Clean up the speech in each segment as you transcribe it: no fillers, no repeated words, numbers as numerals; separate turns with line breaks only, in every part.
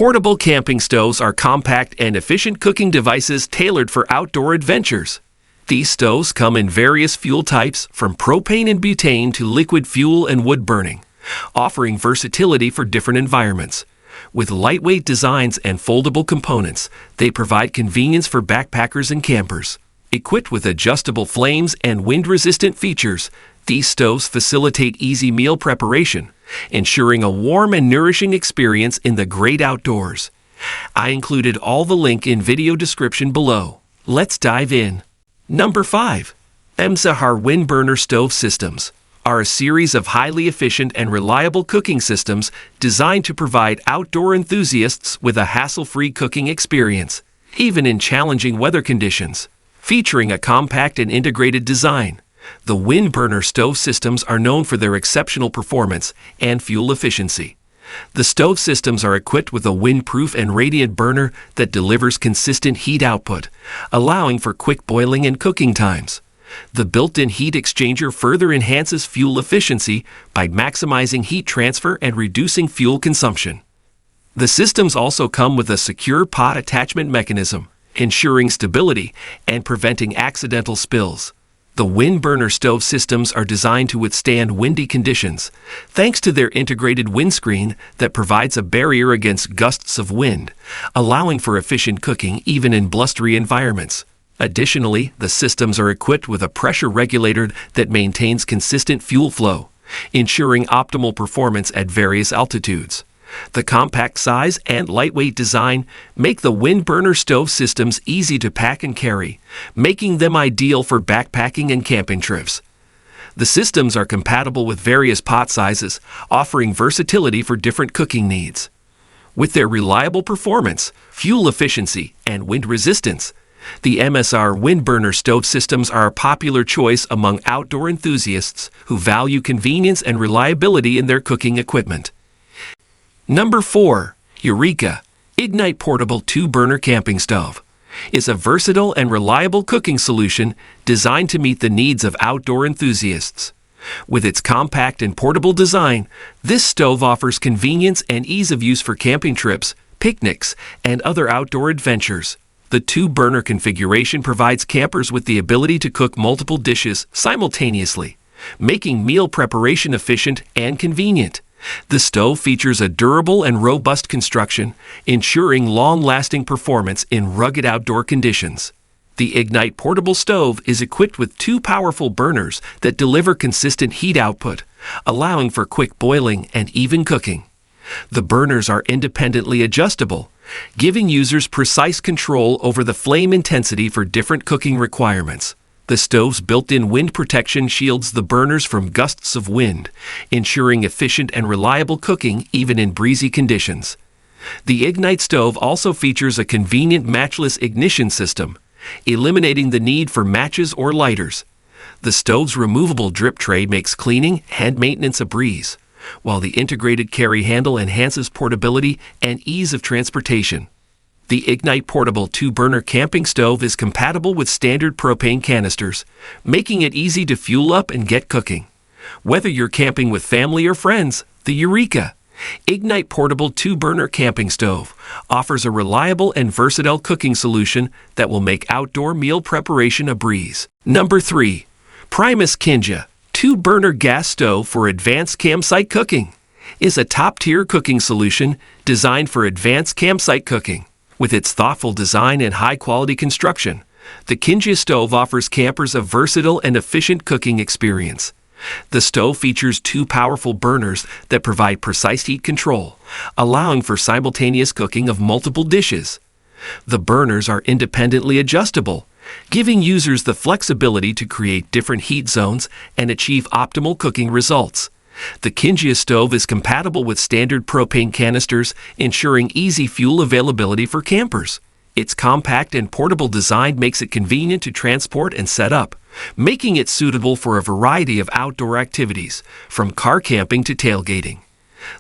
Portable camping stoves are compact and efficient cooking devices tailored for outdoor adventures. These stoves come in various fuel types, from propane and butane to liquid fuel and wood burning, offering versatility for different environments. With lightweight designs and foldable components, they provide convenience for backpackers and campers. Equipped with adjustable flames and wind-resistant features, these stoves facilitate easy meal preparation, ensuring a warm and nourishing experience in the great outdoors. I included all the link in video description below. Let's dive in. Number 5. EMSAHAR WindBurner Stove Systems are a series of highly efficient and reliable cooking systems designed to provide outdoor enthusiasts with a hassle-free cooking experience, even in challenging weather conditions. Featuring a compact and integrated design, the WindBurner stove systems are known for their exceptional performance and fuel efficiency. The stove systems are equipped with a windproof and radiant burner that delivers consistent heat output, allowing for quick boiling and cooking times. The built-in heat exchanger further enhances fuel efficiency by maximizing heat transfer and reducing fuel consumption. The systems also come with a secure pot attachment mechanism, ensuring stability and preventing accidental spills. The WindBurner stove systems are designed to withstand windy conditions, thanks to their integrated windscreen that provides a barrier against gusts of wind, allowing for efficient cooking even in blustery environments. Additionally, the systems are equipped with a pressure regulator that maintains consistent fuel flow, ensuring optimal performance at various altitudes. The compact size and lightweight design make the WindBurner stove systems easy to pack and carry, making them ideal for backpacking and camping trips. The systems are compatible with various pot sizes, offering versatility for different cooking needs. With their reliable performance, fuel efficiency, and wind resistance, the EMSAHAR WindBurner stove systems are a popular choice among outdoor enthusiasts who value convenience and reliability in their cooking equipment. Number 4. Eureka Ignite Portable 2-Burner Camping Stove is a versatile and reliable cooking solution designed to meet the needs of outdoor enthusiasts. With its compact and portable design, this stove offers convenience and ease of use for camping trips, picnics, and other outdoor adventures. The 2-burner configuration provides campers with the ability to cook multiple dishes simultaneously, making meal preparation efficient and convenient. The stove features a durable and robust construction, ensuring long-lasting performance in rugged outdoor conditions. The Ignite portable stove is equipped with 2 powerful burners that deliver consistent heat output, allowing for quick boiling and even cooking. The burners are independently adjustable, giving users precise control over the flame intensity for different cooking requirements. The stove's built-in wind protection shields the burners from gusts of wind, ensuring efficient and reliable cooking even in breezy conditions. The Ignite stove also features a convenient matchless ignition system, eliminating the need for matches or lighters. The stove's removable drip tray makes cleaning and maintenance a breeze, while the integrated carry handle enhances portability and ease of transportation. The Ignite Portable 2-Burner Camping Stove is compatible with standard propane canisters, making it easy to fuel up and get cooking. Whether you're camping with family or friends, the Eureka Ignite Portable 2-Burner Camping Stove offers a reliable and versatile cooking solution that will make outdoor meal preparation a breeze. Number 3. Primus Kinjia 2-Burner Gas Stove for Advanced Campsite Cooking is a top-tier cooking solution designed for advanced campsite cooking. With its thoughtful design and high-quality construction, the Kinjia stove offers campers a versatile and efficient cooking experience. The stove features 2 powerful burners that provide precise heat control, allowing for simultaneous cooking of multiple dishes. The burners are independently adjustable, giving users the flexibility to create different heat zones and achieve optimal cooking results. The Kinjia stove is compatible with standard propane canisters, ensuring easy fuel availability for campers. Its compact and portable design makes it convenient to transport and set up, making it suitable for a variety of outdoor activities, from car camping to tailgating.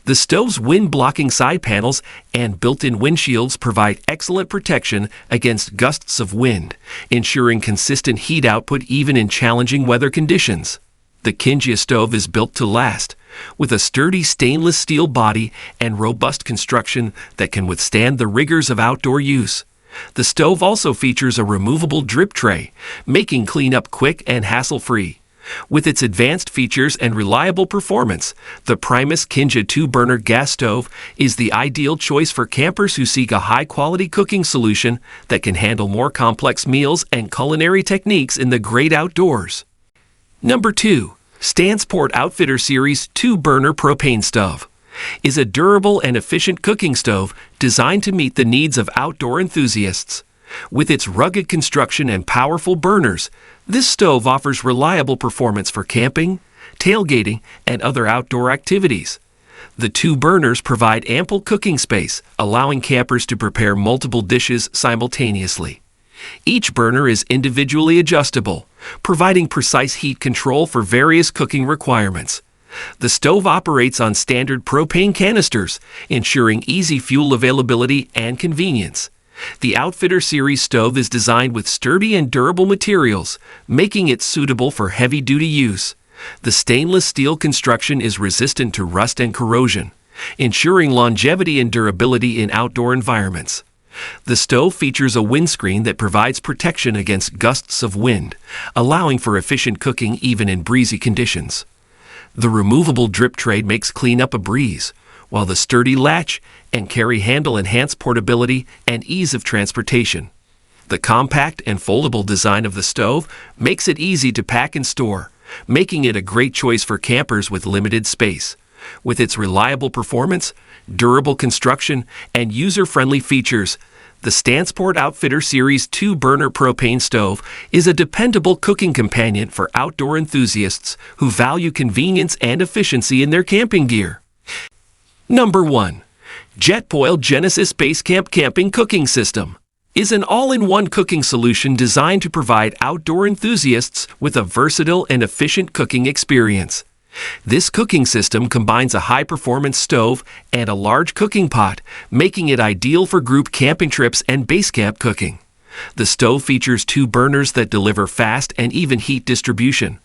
The stove's wind-blocking side panels and built-in windshields provide excellent protection against gusts of wind, ensuring consistent heat output even in challenging weather conditions. The Kinjia stove is built to last, with a sturdy stainless steel body and robust construction that can withstand the rigors of outdoor use. The stove also features a removable drip tray, making cleanup quick and hassle-free. With its advanced features and reliable performance, the Primus Kinjia 2-burner gas stove is the ideal choice for campers who seek a high-quality cooking solution that can handle more complex meals and culinary techniques in the great outdoors. Number 2. Stansport Outfitter Series 2-burner propane stove is a durable and efficient cooking stove designed to meet the needs of outdoor enthusiasts. With its rugged construction and powerful burners, this stove offers reliable performance for camping, tailgating, and other outdoor activities. The 2 burners provide ample cooking space, allowing campers to prepare multiple dishes simultaneously. Each burner is individually adjustable, providing precise heat control for various cooking requirements. The stove operates on standard propane canisters, ensuring easy fuel availability and convenience. The Outfitter Series stove is designed with sturdy and durable materials, making it suitable for heavy-duty use. The stainless steel construction is resistant to rust and corrosion, ensuring longevity and durability in outdoor environments. The stove features a windscreen that provides protection against gusts of wind, allowing for efficient cooking even in breezy conditions. The removable drip tray makes cleanup a breeze, while the sturdy latch and carry handle enhance portability and ease of transportation. The compact and foldable design of the stove makes it easy to pack and store, making it a great choice for campers with limited space. With its reliable performance, durable construction, and user-friendly features, the Stansport Outfitter Series 2-burner propane stove is a dependable cooking companion for outdoor enthusiasts who value convenience and efficiency in their camping gear. Number 1. Jetboil Genesis Basecamp Camping Cooking System is an all-in-one cooking solution designed to provide outdoor enthusiasts with a versatile and efficient cooking experience. This cooking system combines a high-performance stove and a large cooking pot, making it ideal for group camping trips and base camp cooking. The stove features 2 burners that deliver fast and even heat distribution,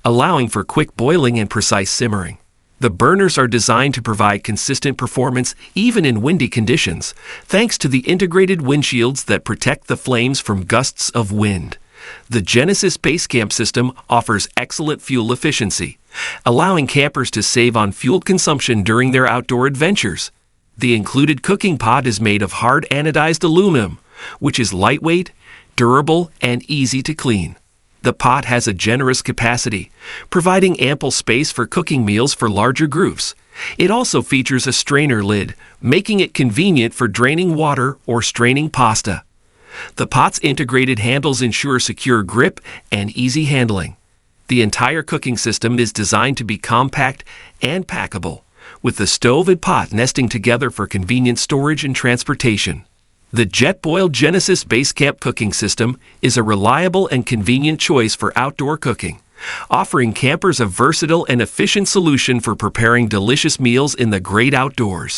allowing for quick boiling and precise simmering. The burners are designed to provide consistent performance even in windy conditions, thanks to the integrated windshields that protect the flames from gusts of wind. The Genesis Basecamp system offers excellent fuel efficiency, allowing campers to save on fuel consumption during their outdoor adventures. The included cooking pot is made of hard anodized aluminum, which is lightweight, durable, and easy to clean. The pot has a generous capacity, providing ample space for cooking meals for larger groups. It also features a strainer lid, making it convenient for draining water or straining pasta. The pot's integrated handles ensure secure grip and easy handling. The entire cooking system is designed to be compact and packable, with the stove and pot nesting together for convenient storage and transportation. The Jetboil Genesis Basecamp cooking system is a reliable and convenient choice for outdoor cooking, offering campers a versatile and efficient solution for preparing delicious meals in the great outdoors.